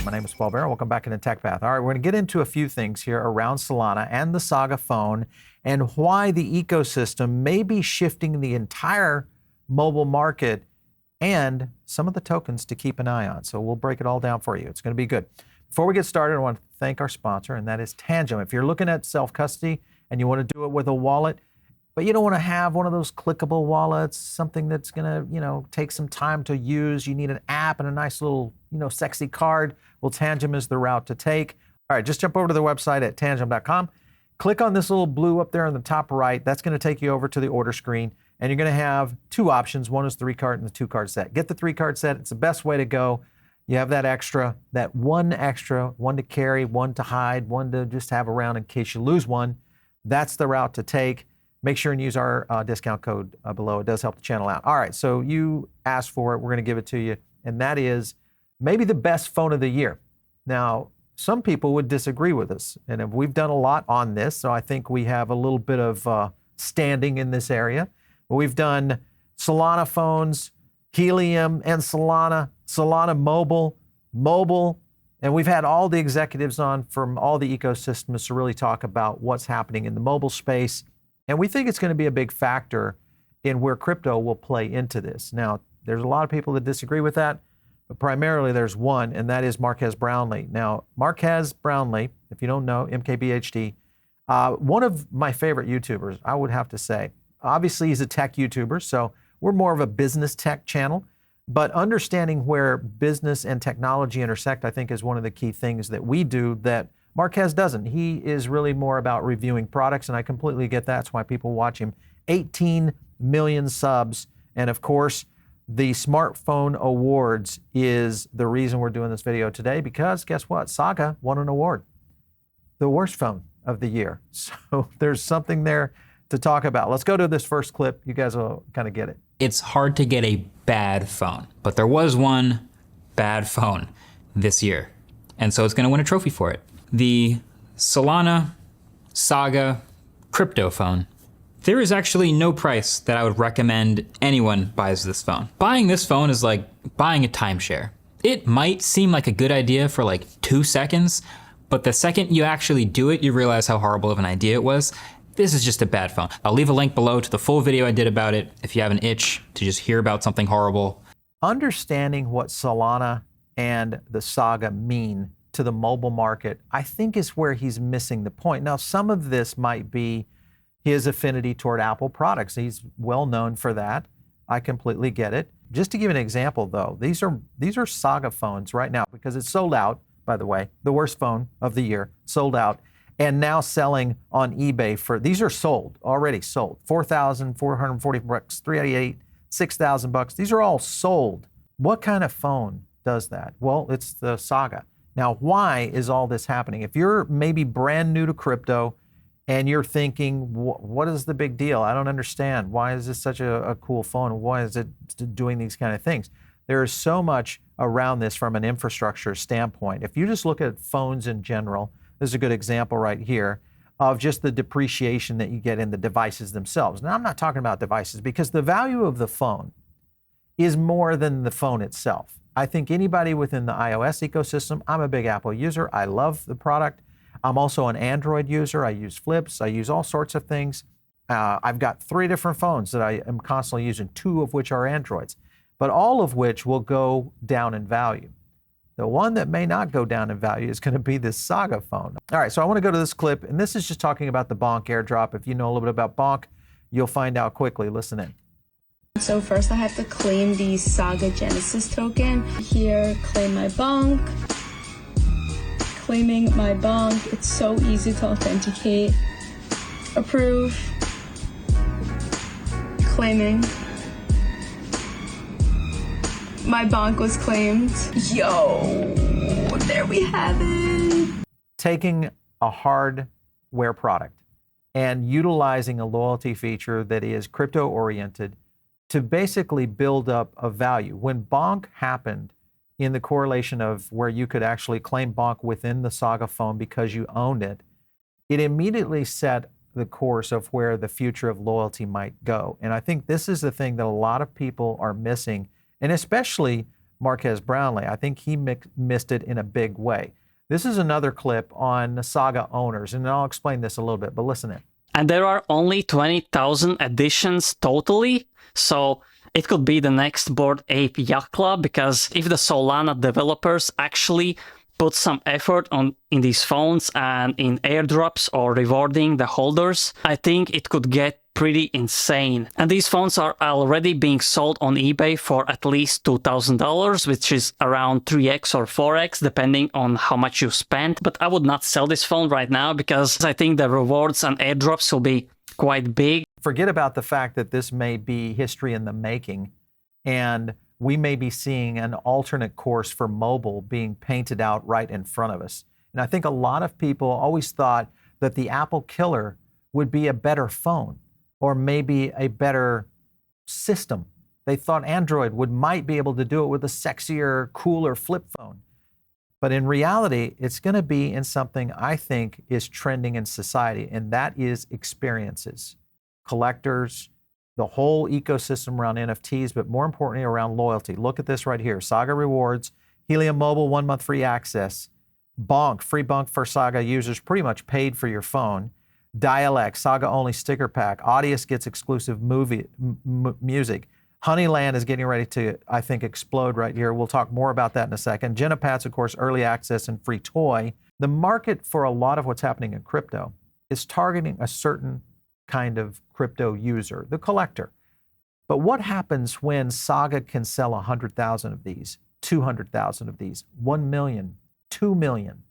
My name is Paul Barron. Welcome back into Tech Path. All right, we're going to get into a few things here around Solana and the Saga phone and why the ecosystem may be shifting the entire mobile market and some of the tokens to keep an eye on. So we'll break it all down for you. It's going to be good. Before we get started, I want to thank our sponsor, and that is Tangem. If you're looking at self-custody and you want to do it with a wallet, but you don't want to have one of those clickable wallets, something that's going to, take some time to use. You need an app and a nice little, sexy card. Well, Tangem is the route to take. All right, just jump over to the website at tangem.com. Click on this little blue up there in the top right. That's going to take you over to the order screen, and you're going to have two options. One is 3-card and the 2-card set. Get the 3-card set. It's the best way to go. You have that one to carry, one to hide, one to just have around in case you lose one. That's the route to take. Make sure and use our discount code below. It does help the channel out. All right, so you asked for it. We're going to give it to you, and that is maybe the best phone of the year. Now, some people would disagree with us, and we've done a lot on this, so I think we have a little bit of standing in this area. We've done Solana phones, Helium and Solana mobile, and we've had all the executives on from all the ecosystems to really talk about what's happening in the mobile space. And we think it's going to be a big factor in where crypto will play into this. Now, there's a lot of people that disagree with that, but primarily there's one, and that is Marques Brownlee. Now, Marques Brownlee, if you don't know, MKBHD, one of my favorite YouTubers, I would have to say. Obviously, he's a tech YouTuber, so we're more of a business tech channel, but understanding where business and technology intersect, I think, is one of the key things that we do that Marques doesn't. He is really more about reviewing products, and I completely get that. That's why people watch him. 18 million subs, and of course, the Smartphone Awards is the reason we're doing this video today, because guess what? Saga won an award, the worst phone of the year. So there's something there to talk about. Let's go to this first clip. You guys will kind of get it. It's hard to get a bad phone, but there was one bad phone this year, and so it's going to win a trophy for it. The Solana Saga crypto phone. There is actually no price that I would recommend anyone buys this phone. Buying this phone is like buying a timeshare. It might seem like a good idea for like 2 seconds, but the second you actually do it, you realize how horrible of an idea it was. This is just a bad phone. I'll leave a link below to the full video I did about it if you have an itch to just hear about something horrible. Understanding what Solana and the Saga mean to the mobile market, I think is where he's missing the point. Now, some of this might be his affinity toward Apple products. He's well known for that. I completely get it. Just to give an example though, these are Saga phones right now because it's sold out, by the way, the worst phone of the year, sold out, and now selling on eBay for, these are sold, already sold, $4,440, $388, $6,000. These are all sold. What kind of phone does that? Well, it's the Saga. Now, why is all this happening? If you're maybe brand new to crypto and you're thinking, what is the big deal? I don't understand. Why is this such a cool phone? Why is it doing these kind of things? There is so much around this from an infrastructure standpoint. If you just look at phones in general, this is a good example right here of just the depreciation that you get in the devices themselves. Now, I'm not talking about devices because the value of the phone is more than the phone itself. I think anybody within the iOS ecosystem, I'm a big Apple user. I love the product. I'm also an Android user. I use flips. I use all sorts of things. I've got 3 different phones that I am constantly using, 2 of which are Androids, but all of which will go down in value. The one that may not go down in value is going to be this Saga phone. All right, so I want to go to this clip, and this is just talking about the BONK Airdrop. If you know a little bit about BONK, you'll find out quickly. Listen in. So first I have to claim the Saga Genesis token. Here, claim my BONK. Claiming my BONK. It's so easy to authenticate. Approve. Claiming. My BONK was claimed. Yo, there we have it. Taking a hardware product and utilizing a loyalty feature that is crypto oriented to basically build up a value. When BONK happened, in the correlation of where you could actually claim BONK within the Saga phone because you owned it, it immediately set the course of where the future of loyalty might go. And I think this is the thing that a lot of people are missing, and especially Marques Brownlee. I think he missed it in a big way. This is another clip on Saga owners, and I'll explain this a little bit, but listen in. And there are only 20,000 editions totally, so it could be the next Bored Ape Yacht Club, because if the Solana developers actually put some effort in these phones and in airdrops or rewarding the holders, I think it could get pretty insane. And these phones are already being sold on eBay for at least $2,000, which is around 3x or 4x, depending on how much you spent. But I would not sell this phone right now because I think the rewards and airdrops will be quite big. Forget about the fact that this may be history in the making, and we may be seeing an alternate course for mobile being painted out right in front of us. And I think a lot of people always thought that the Apple killer would be a better phone, or maybe a better system. They thought Android might be able to do it with a sexier, cooler flip phone. But in reality, it's going to be in something I think is trending in society, and that is experiences, collectors, the whole ecosystem around NFTs, but more importantly around loyalty. Look at this right here. Saga Rewards, Helium Mobile, 1 month free access, BONK, free BONK for Saga users, pretty much paid for your phone. Dialect, Saga only sticker pack. Audius gets exclusive music. Honeyland is getting ready to, I think, explode right here. We'll talk more about that in a second. Genopats, of course, early access and free toy. The market for a lot of what's happening in crypto is targeting a certain kind of crypto user, the collector. But what happens when Saga can sell 100,000 of these, 200,000 of these, 1 million, 2 million?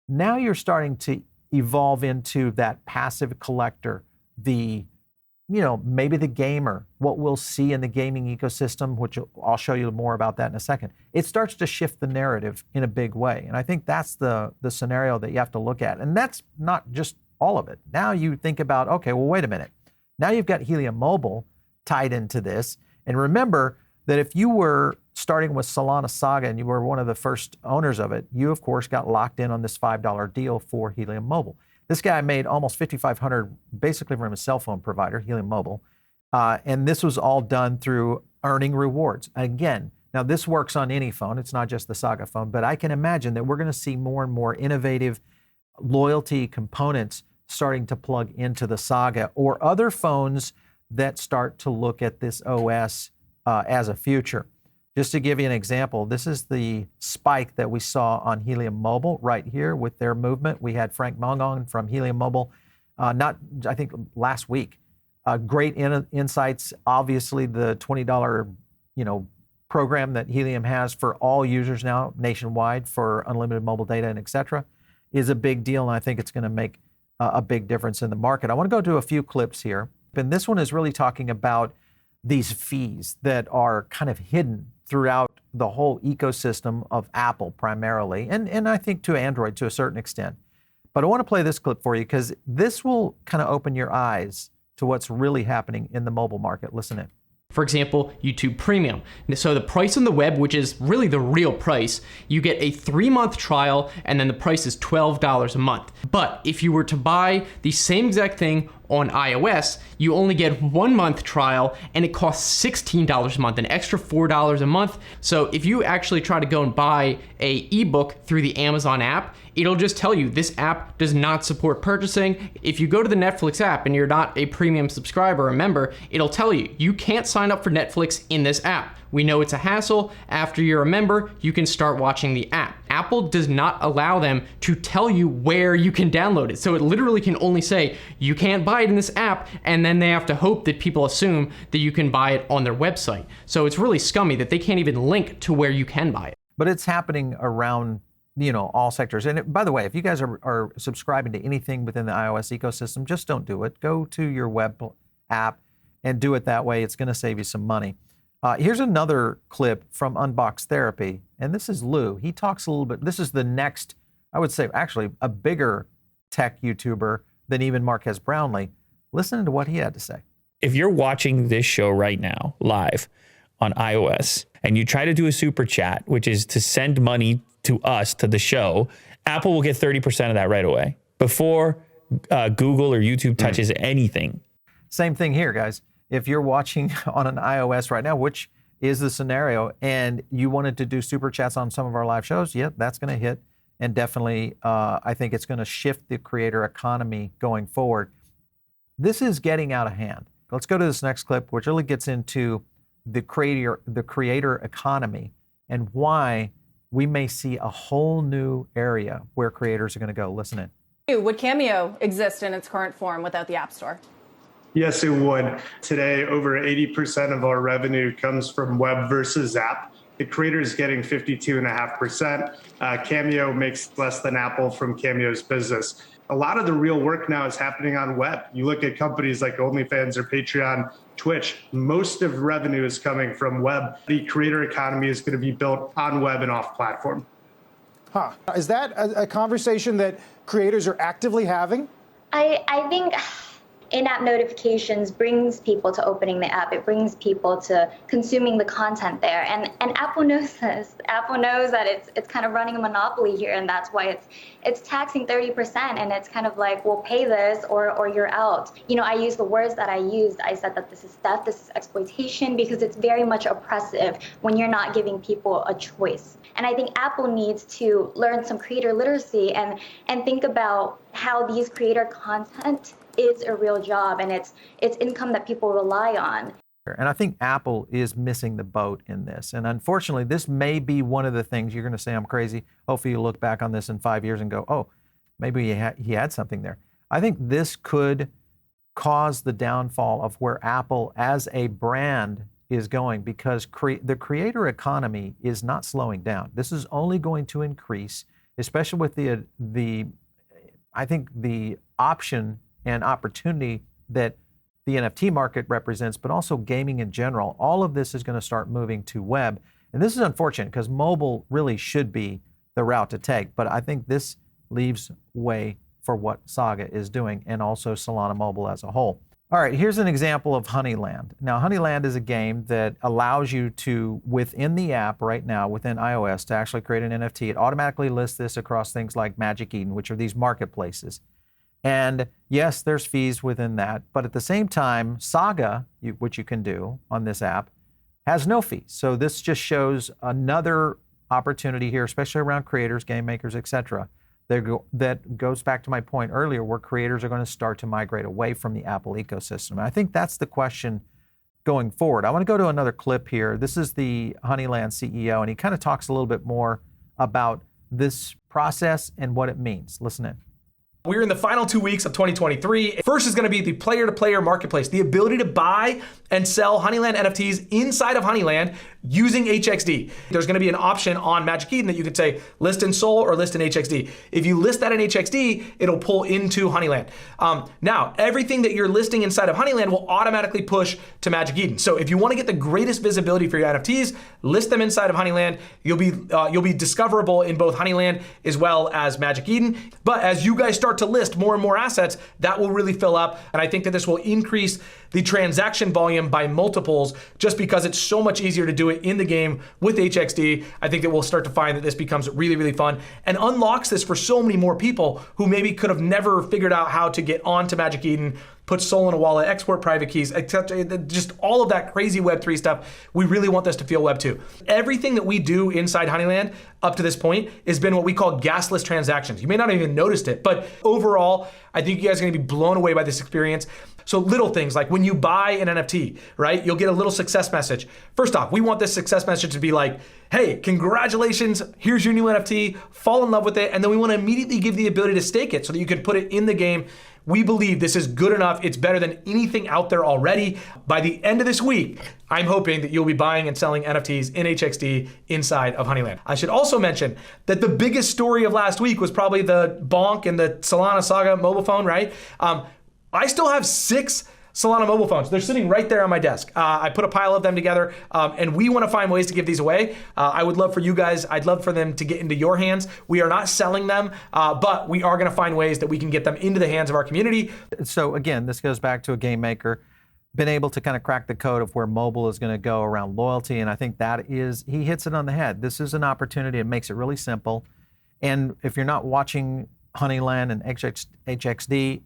Now you're starting to evolve into that passive collector, maybe the gamer, what we'll see in the gaming ecosystem, which I'll show you more about that in a second. It starts to shift the narrative in a big way. And I think that's the scenario that you have to look at. And that's not just all of it. Now you think about, okay, well, wait a minute. Now you've got Helium Mobile tied into this. And remember that if you were starting with Solana Saga and you were one of the first owners of it, you, of course, got locked in on this $5 deal for Helium Mobile. This guy made almost $5,500 basically from his cell phone provider, Helium Mobile. And this was all done through earning rewards. Again, now this works on any phone. It's not just the Saga phone, but I can imagine that we're going to see more and more innovative loyalty components starting to plug into the Saga or other phones that start to look at this OS as a future. Just to give you an example, this is the spike that we saw on Helium Mobile right here with their movement. We had Frank Mongon from Helium Mobile, I think last week. Great insights. Obviously, the $20 program that Helium has for all users now nationwide for unlimited mobile data and et cetera is a big deal, and I think it's going to make a big difference in the market. I want to go to a few clips here, and this one is really talking about these fees that are kind of hidden throughout the whole ecosystem of Apple primarily, and I think to Android to a certain extent. But I want to play this clip for you because this will kind of open your eyes to what's really happening in the mobile market. Listen in. For example, YouTube Premium. So the price on the web, which is really the real price, you get a 3-month trial and then the price is $12 a month. But if you were to buy the same exact thing on iOS, you only get 1 month trial and it costs $16 a month, an extra $4 a month. So if you actually try to go and buy a ebook through the Amazon app, it'll just tell you this app does not support purchasing. If you go to the Netflix app and you're not a premium subscriber or member, it'll tell you you can't sign up for Netflix in this app. We know it's a hassle. After you're a member, you can start watching the app. Apple does not allow them to tell you where you can download it. So it literally can only say, you can't buy it in this app, and then they have to hope that people assume that you can buy it on their website. So it's really scummy that they can't even link to where you can buy it. But it's happening around all sectors. And by the way, if you guys are subscribing to anything within the iOS ecosystem, just don't do it. Go to your web app and do it that way. It's going to save you some money. Here's another clip from Unbox Therapy, and this is Lou. He talks a little bit. This is the next, I would say, actually a bigger tech YouTuber than even Marques Brownlee. Listen to what he had to say. If you're watching this show right now, live on iOS, and you try to do a super chat, which is to send money to us, to the show, Apple will get 30% of that right away before Google or YouTube touches anything. Same thing here, guys. If you're watching on an iOS right now, which is the scenario, and you wanted to do super chats on some of our live shows, yeah, that's going to hit. And definitely, I think it's going to shift the creator economy going forward. This is getting out of hand. Let's go to this next clip, which really gets into the creator economy and why we may see a whole new area where creators are going to go. Listen in. Would Cameo exist in its current form without the App Store? Yes, it would. Today, over 80% of our revenue comes from web versus app. The creator is getting 52.5%. Cameo makes less than Apple from Cameo's business. A lot of the real work now is happening on web. You look at companies like OnlyFans or Patreon, Twitch, most of revenue is coming from web. The creator economy is going to be built on web and off platform. Huh. Is that a conversation that creators are actively having? I think in-app notifications brings people to opening the app. It brings people to consuming the content there. And Apple knows this. Apple knows that it's kind of running a monopoly here, and that's why it's taxing 30%, and it's kind of like, well, pay this or you're out. You know, I used the words that I used. I said that this is theft, this is exploitation, because it's very much oppressive when you're not giving people a choice. And I think Apple needs to learn some creator literacy and think about how these creator content is a real job, and it's income that people rely on. And I think Apple is missing the boat in this. And unfortunately, this may be one of the things you're going to say I'm crazy. Hopefully you look back on this in 5 years and go, oh, maybe he had something there. I think this could cause the downfall of where Apple as a brand is going, because the creator economy is not slowing down. This is only going to increase, especially with the I think the option and opportunity that the NFT market represents, but also gaming in general. All of this is going to start moving to web. And this is unfortunate because mobile really should be the route to take. But I think this leaves way for what Saga is doing, and also Solana Mobile as a whole. All right, here's an example of Honeyland. Now, Honeyland is a game that allows you to, within the app right now, within iOS, to actually create an NFT. It automatically lists this across things like Magic Eden, which are these marketplaces. And yes, there's fees within that, but at the same time, Saga, which you can do on this app, has no fees. So this just shows another opportunity here, especially around creators, game makers, etc. That goes back to my point earlier, where creators are going to start to migrate away from the Apple ecosystem. And I think that's the question going forward. I want to go to another clip here. This is the Honeyland CEO, and he kind of talks a little bit more about this process and what it means. Listen in. We're in the final 2 weeks of 2023. First is going to be the player-to-player marketplace, the ability to buy and sell Honeyland NFTs inside of Honeyland using HXD. There's going to be an option on Magic Eden that you could say list in Sol or list in HXD. If you list that in HXD, it'll pull into Honeyland. Now, everything that you're listing inside of Honeyland will automatically push to Magic Eden. So if you want to get the greatest visibility for your NFTs, list them inside of Honeyland. You'll be discoverable in both Honeyland as well as Magic Eden. But as you guys start to list more and more assets, that will really fill up. And I think that this will increase the transaction volume by multiples, just because it's so much easier to do it in the game with HXD. I think that we'll start to find that this becomes really, really fun and unlocks this for so many more people who maybe could have never figured out how to get onto Magic Eden, put Sol in a wallet, export private keys, just all of that crazy Web3 stuff. We really want this to feel Web2. Everything that we do inside Honeyland up to this point has been what we call gasless transactions. You may not have even noticed it, but overall, I think you guys are gonna be blown away by this experience. So little things like when you buy an NFT, right? You'll get a little success message. First off, we want this success message to be like, hey, congratulations, here's your new NFT, fall in love with it. And then we want to immediately give the ability to stake it so that you can put it in the game. We believe this is good enough. It's better than anything out there already. By the end of this week, I'm hoping that you'll be buying and selling NFTs in HXD inside of Honeyland. I should also mention that the biggest story of last week was probably the BONK and the Solana Saga mobile phone, right? I still have 6 Solana mobile phones. They're sitting right there on my desk. I put a pile of them together, and we want to find ways to give these away. I would love for you guys, I'd love for them to get into your hands. We are not selling them, but we are going to find ways that we can get them into the hands of our community. So again, this goes back to a game maker, been able to kind of crack the code of where mobile is going to go around loyalty, and I think that is, he hits it on the head. This is an opportunity. It makes it really simple. And if you're not watching Honeyland and HXD,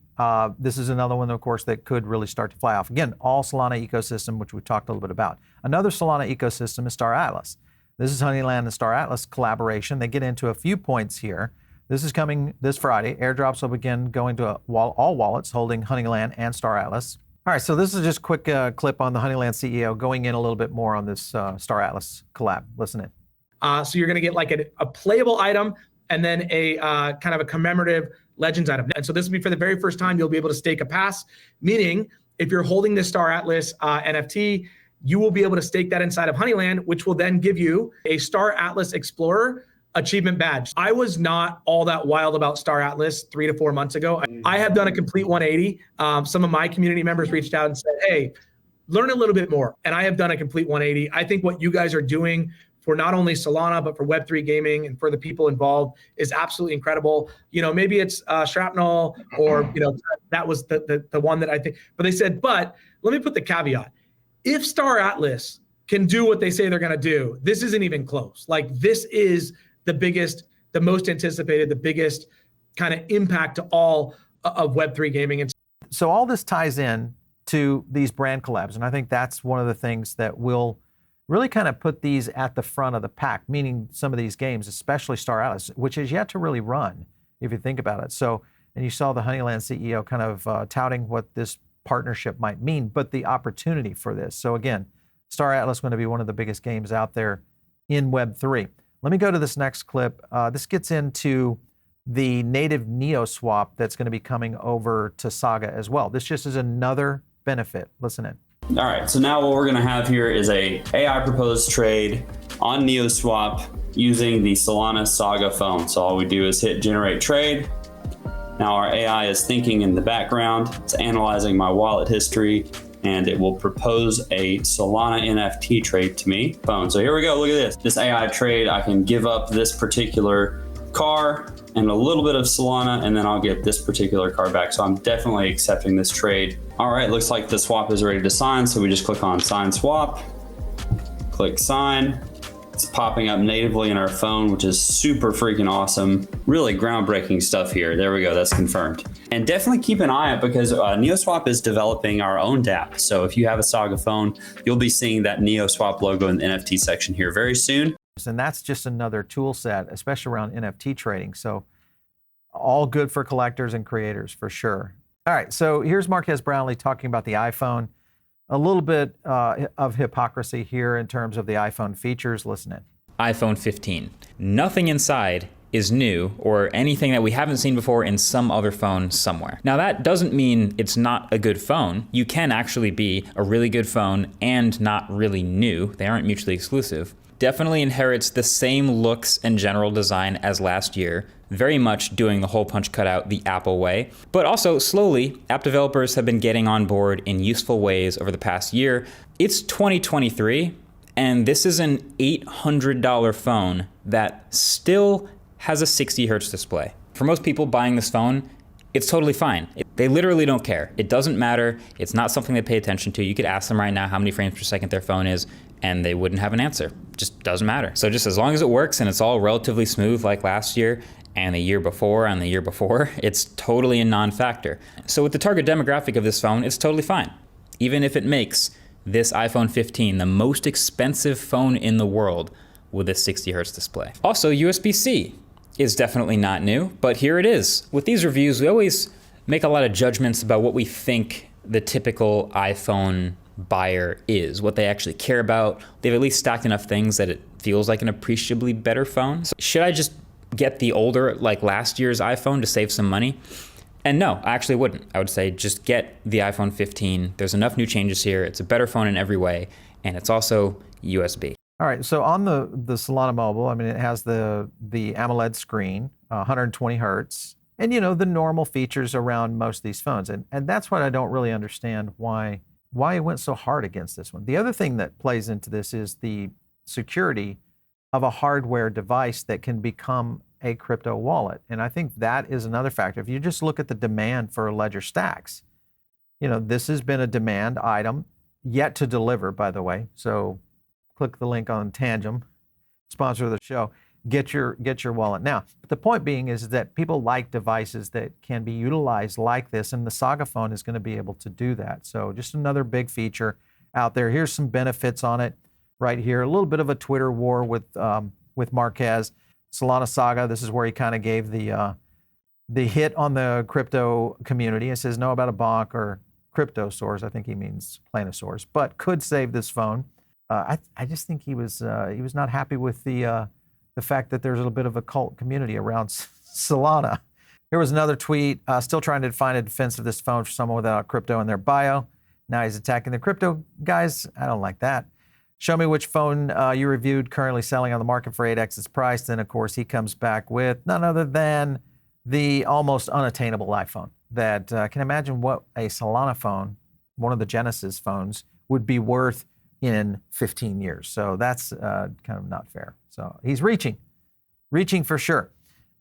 This is another one, of course, that could really start to fly off. Again, all Solana ecosystem, which we talked a little bit about. Another Solana ecosystem is Star Atlas. This is Honeyland and Star Atlas collaboration. They get into a few points here. This is coming this Friday. Airdrops will begin going to all wallets holding Honeyland and Star Atlas. All right, so this is just a quick clip on the Honeyland CEO going in a little bit more on this Star Atlas collab. Listen in. So you're going to get like a playable item and then a kind of a commemorative Legends item. And so this will be for the very first time you'll be able to stake a pass, meaning if you're holding this Star Atlas NFT, you will be able to stake that inside of Honeyland, which will then give you a Star Atlas Explorer achievement badge. I was not all that wild about Star Atlas 3 to 4 months ago. I have done a complete 180. Some of my community members reached out and said, hey, learn a little bit more. And I have done a complete 180. I think what you guys are doing for not only Solana, but for Web3 gaming and for the people involved is absolutely incredible. You know, maybe it's Shrapnel or, you know, that was the one that I think, but they said, but let me put the caveat. If Star Atlas can do what they say they're going to do, this isn't even close. Like this is the biggest, the most anticipated, the biggest kind of impact to all of Web3 gaming. And so all this ties in to these brand collabs. And I think that's one of the things that will really kind of put these at the front of the pack, meaning some of these games, especially Star Atlas, which is yet to really run, if you think about it. So, and you saw the Honeyland CEO kind of touting what this partnership might mean, but the opportunity for this. So again, Star Atlas is going to be one of the biggest games out there in Web3. Let me go to this next clip. This gets into the native Neoswap that's going to be coming over to Saga as well. This just is another benefit. Listen in. All right, so now what we're going to have here is a AI proposed trade on Neoswap using the Solana Saga phone. So all we do is hit generate trade. Now our AI is thinking in the background. It's analyzing my wallet history, and it will propose a Solana NFT trade to me. Phone. So here we go. Look at this. This AI trade, I can give up this particular car and a little bit of Solana, and then I'll get this particular car back. So I'm definitely accepting this trade. All right, looks like the swap is ready to sign. So we just click on sign swap, click sign. It's popping up natively in our phone, which is super freaking awesome. Really groundbreaking stuff here. There we go, that's confirmed. And definitely keep an eye out because Neoswap is developing our own dApp. So if you have a Saga phone, you'll be seeing that Neoswap logo in the NFT section here very soon. And that's just another tool set, especially around NFT trading. So all good for collectors and creators for sure. All right, so here's Marques Brownlee talking about the iPhone. A little bit of hypocrisy here in terms of the iPhone features. Listen in. iPhone 15. Nothing inside is new or anything that we haven't seen before in some other phone somewhere. Now that doesn't mean it's not a good phone. You can actually be a really good phone and not really new. They aren't mutually exclusive. Definitely inherits the same looks and general design as last year, very much doing the hole punch cutout the Apple way. But also slowly, app developers have been getting on board in useful ways over the past year. It's 2023, and this is an $800 phone that still has a 60 hertz display. For most people buying this phone, it's totally fine. They literally don't care. It doesn't matter. It's not something they pay attention to. You could ask them right now how many frames per second their phone is, and they wouldn't have an answer. Just doesn't matter. So just as long as it works and it's all relatively smooth like last year and the year before and the year before, it's totally a non-factor. So with the target demographic of this phone, it's totally fine. Even if it makes this iPhone 15 the most expensive phone in the world with a 60 hertz display. Also, USB-C is definitely not new, but here it is. With these reviews, we always make a lot of judgments about what we think the typical iPhone buyer is, what they actually care about. They've at least stacked enough things that it feels like an appreciably better phone. So should I just get the older, like last year's iPhone to save some money? And no, I actually wouldn't. I would say just get the iPhone 15. There's enough new changes here. It's a better phone in every way, and it's also USB. All right, so on the Solana Mobile, I mean, it has the AMOLED screen, 120 hertz, and you know, the normal features around most of these phones. And that's what I don't really understand why it went so hard against this one. The other thing that plays into this is the security of a hardware device that can become a crypto wallet. And I think that is another factor. If you just look at the demand for Ledger stacks, you know, this has been a demand item yet to deliver, by the way. So click the link on Tangem, sponsor of the show. get your wallet. Now, the point being is that people like devices that can be utilized like this, and the Saga phone is going to be able to do that. So just another big feature out there. Here's some benefits on it right here. A little bit of a Twitter war with Marques. Solana Saga, this is where he kind of gave the hit on the crypto community. It says, know about a bonk or crypto source. I think he means Planosaurus, but could save this phone. I just think he was not happy with the fact that there's a little bit of a cult community around Solana. Here was another tweet, still trying to find a defense of this phone for someone without crypto in their bio. Now he's attacking the crypto guys. I don't like that. Show me which phone you reviewed currently selling on the market for 8x its price. Then, of course, he comes back with none other than the almost unattainable iPhone. That can imagine what a Solana phone, one of the Genesis phones, would be worth in 15 years. So that's kind of not fair. So he's reaching for sure.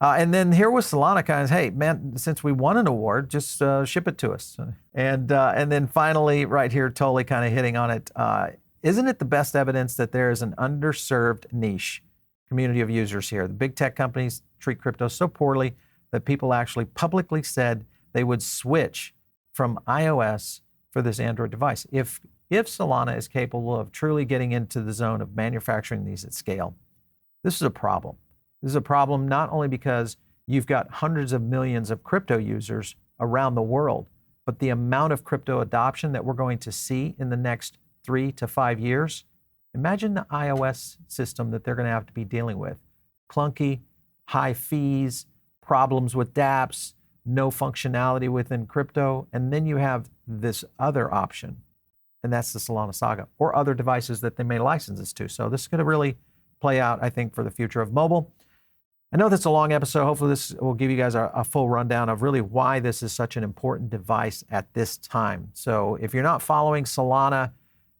And then here was Solana kind of, hey, man, since we won an award, just ship it to us. And then finally, right here, totally kind of hitting on it. Isn't it the best evidence that there is an underserved niche community of users here? The big tech companies treat crypto so poorly that people actually publicly said they would switch from iOS for this Android device. If Solana is capable of truly getting into the zone of manufacturing these at scale, this is a problem. This is a problem not only because you've got hundreds of millions of crypto users around the world, but the amount of crypto adoption that we're going to see in the next 3 to 5 years. Imagine the iOS system that they're going to have to be dealing with. Clunky, high fees, problems with dApps, no functionality within crypto, and then you have this other option, and that's the Solana Saga, or other devices that they may license this to. So this is going to really play out, I think, for the future of mobile. I know that's a long episode. Hopefully this will give you guys a full rundown of really why this is such an important device at this time. So if you're not following Solana,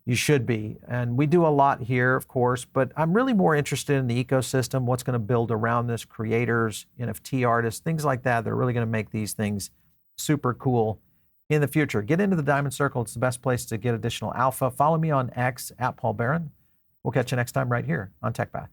you should be. And we do a lot here, of course, but I'm really more interested in the ecosystem, what's going to build around this, creators, NFT artists, things like that. They're really going to make these things super cool in the future. Get into the Diamond Circle. It's the best place to get additional alpha. Follow me on X @PaulBaron. We'll catch you next time right here on TechPath.